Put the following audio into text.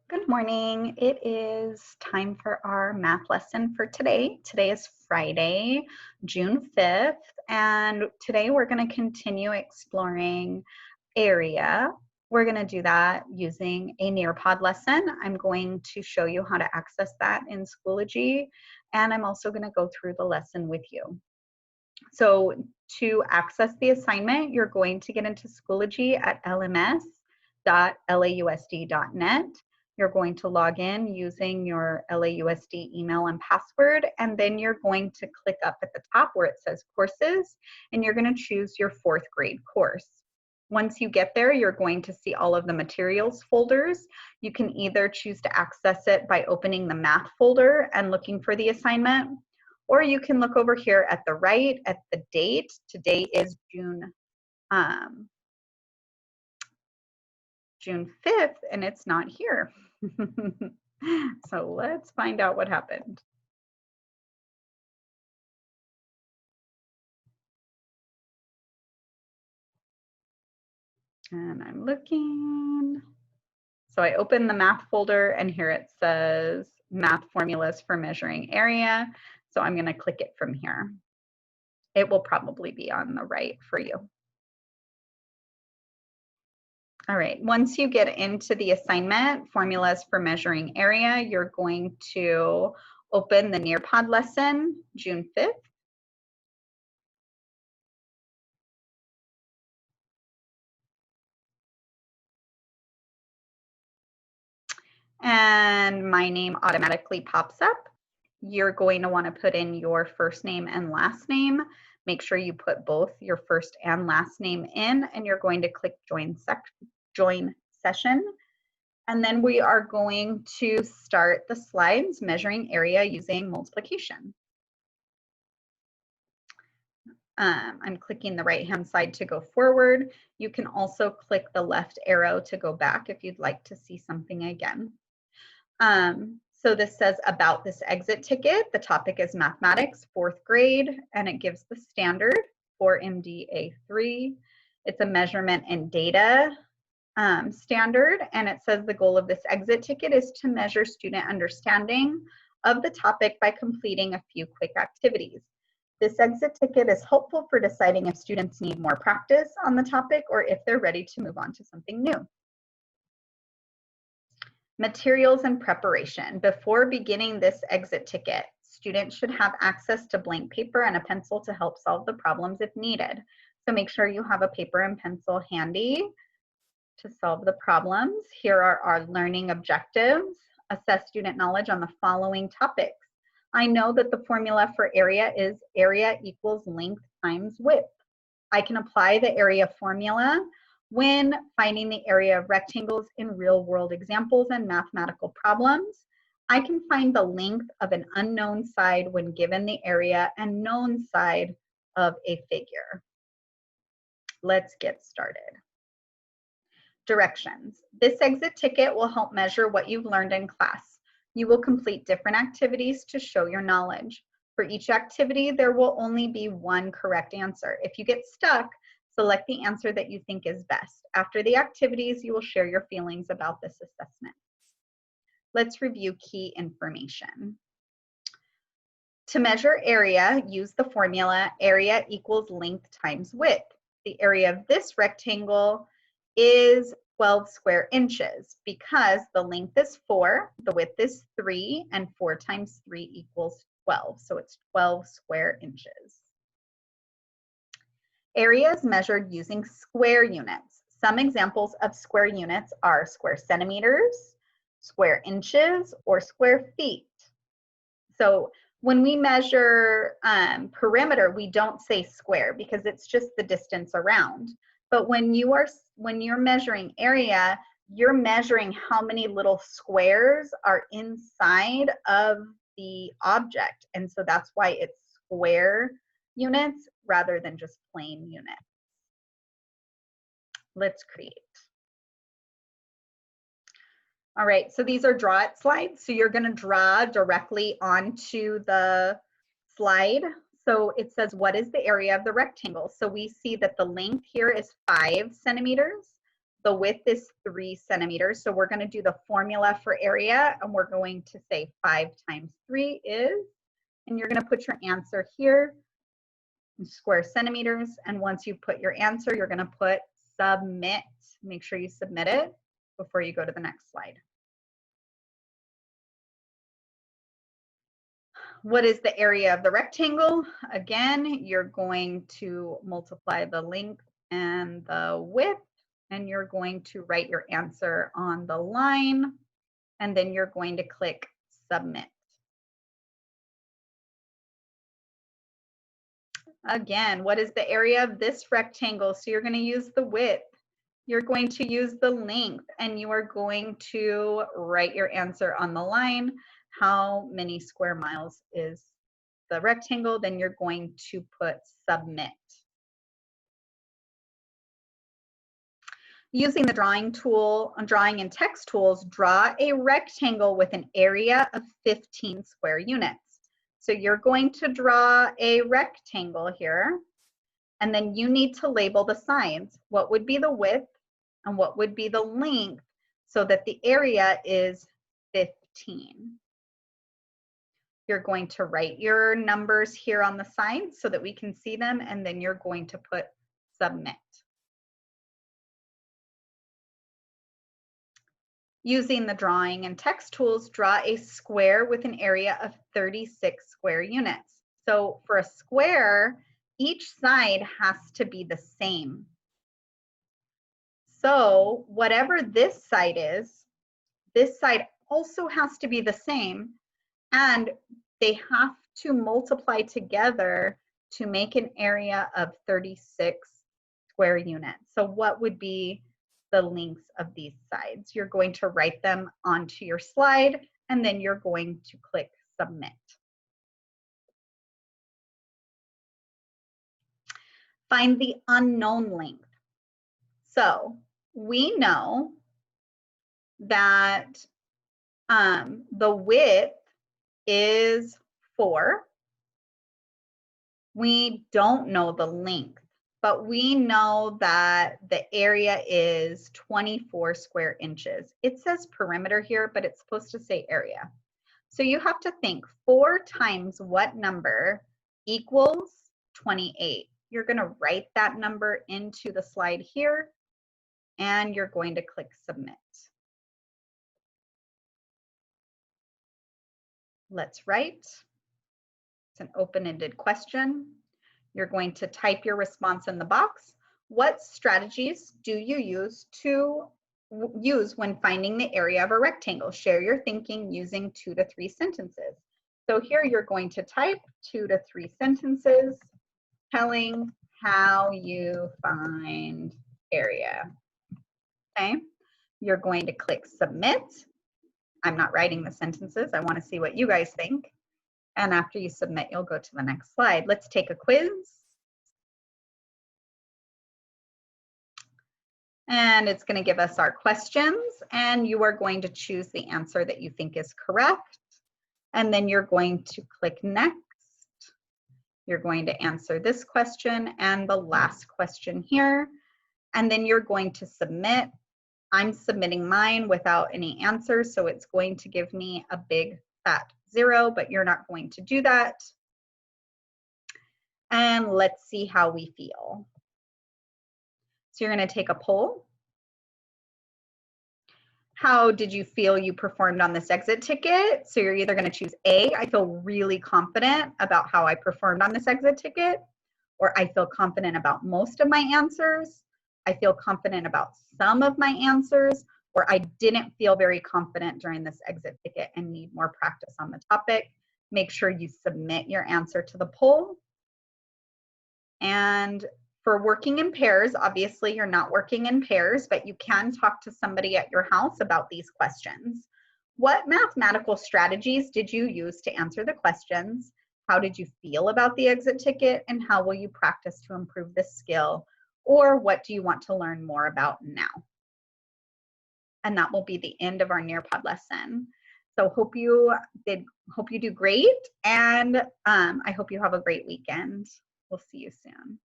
Good morning. It is time for our math lesson for today. Today is Friday, June 5th, and today we're going to continue exploring area. We're going to do that using a Nearpod lesson. I'm going to show you how to access that in Schoology, and I'm also going to go through the lesson with you. So to access the assignment, you're going to get into Schoology at lms.lausd.net. You're going to log in using your LAUSD email and password, and then you're going to click up at the top where it says courses, and you're going to choose your 4th grade course. Once you get there, you're going to see all of the materials folders. You can either choose to access it by opening the math folder and looking for the assignment, or you can look over here at the right at the date. Today is June 5th, and it's not here. So let's find out what happened. And I'm looking. So I opened the math folder, and here it says math formulas for measuring area. So I'm going to click it from here. It will probably be on the right for you. All right, once you get into the assignment, formulas for measuring area, you're going to open the Nearpod lesson, June 5th. And my name automatically pops up. You're going to want to put in your first name and last name. Make sure you put both your first and last name in, and you're going to click join session. And then we are going to start the slides measuring area using multiplication. I'm clicking the right-hand side to go forward. You can also click the left arrow to go back if you'd like to see something again. So this says about this exit ticket. The topic is mathematics, 4th grade, and it gives the standard for MDA3. It's a measurement and data standard, and it says the goal of this exit ticket is to measure student understanding of the topic by completing a few quick activities. This exit ticket is helpful for deciding if students need more practice on the topic or if they're ready to move on to something new. Materials and preparation. Before beginning this exit ticket, students should have access to blank paper and a pencil to help solve the problems if needed. So make sure you have a paper and pencil handy to solve the problems. Here are our learning objectives. Assess student knowledge on the following topics. I know that the formula for area is area equals length times width. I can apply the area formula when finding the area of rectangles in real-world examples and mathematical problems. I can find the length of an unknown side when given the area and known side of a figure. Let's get started. Directions. This exit ticket will help measure what you've learned in class. You will complete different activities to show your knowledge. For each activity, there will only be one correct answer. If you get stuck, select the answer that you think is best. After the activities, you will share your feelings about this assessment. Let's review key information. To measure area, use the formula area equals length times width. The area of this rectangle is 12 square inches because the length is 4, the width is 3, and 4 times 3 equals 12. So it's 12 square inches. Area is measured using square units. Some examples of square units are square centimeters, square inches, or square feet. So when we measure perimeter, we don't say square because it's just the distance around. But when you're measuring area, you're measuring how many little squares are inside of the object. And so that's why it's square units rather than just plain units. Let's create. All right, so these are draw it slides. So you're gonna draw directly onto the slide. So it says, what is the area of the rectangle? So we see that the length here is 5 centimeters. The width is 3 centimeters. So we're going to do the formula for area, and we're going to say 5 times 3 is, and you're going to put your answer here in square centimeters. And once you put your answer, you're going to put submit. Make sure you submit it before you go to the next slide. What is the area of the rectangle? Again, you're going to multiply the length and the width, and you're going to write your answer on the line, and then you're going to click submit. Again, what is the area of this rectangle? So you're going to use the width, you're going to use the length, and you are going to write your answer on the line. How many square miles is the rectangle? Then you're going to put submit. Using the drawing tool, drawing and text tools, draw a rectangle with an area of 15 square units. So you're going to draw a rectangle here, and then you need to label the sides. What would be the width and what would be the length so that the area is 15. You're going to write your numbers here on the sides so that we can see them, and then you're going to put submit. Using the drawing and text tools, draw a square with an area of 36 square units. So for a square, each side has to be the same. So whatever this side is, this side also has to be the same, and they have to multiply together to make an area of 36 square units. So what would be the lengths of these sides? You're going to write them onto your slide, and then you're going to click submit. Find the unknown length. So we know that the width is 4. We don't know the length, but we know that the area is 24 square inches. It says perimeter here, but it's supposed to say area. So you have to think 4 times what number equals 28. You're going to write that number into the slide here, and you're going to click submit. Let's write. It's an open-ended question. You're going to type your response in the box. What strategies do you use when finding the area of a rectangle? Share your thinking using 2 to 3 sentences. So here you're going to type 2 to 3 sentences telling how you find area. Okay, you're going to click submit. I'm not writing the sentences. I want to see what you guys think. And after you submit, you'll go to the next slide. Let's take a quiz. And it's going to give us our questions, and you are going to choose the answer that you think is correct. And then you're going to click next. You're going to answer this question and the last question here. And then you're going to submit. I'm submitting mine without any answers, so it's going to give me a big fat 0, but you're not going to do that. And let's see how we feel. So you're going to take a poll. How did you feel you performed on this exit ticket? So you're either going to choose A, I feel really confident about how I performed on this exit ticket, or I feel confident about most of my answers, I feel confident about some of my answers, or I didn't feel very confident during this exit ticket and need more practice on the topic. Make sure you submit your answer to the poll. And for working in pairs, obviously you're not working in pairs, but you can talk to somebody at your house about these questions. What mathematical strategies did you use to answer the questions? How did you feel about the exit ticket? And how will you practice to improve this skill? Or what do you want to learn more about now? And that will be the end of our Nearpod lesson. So hope you do great, and I hope you have a great weekend. We'll see you soon.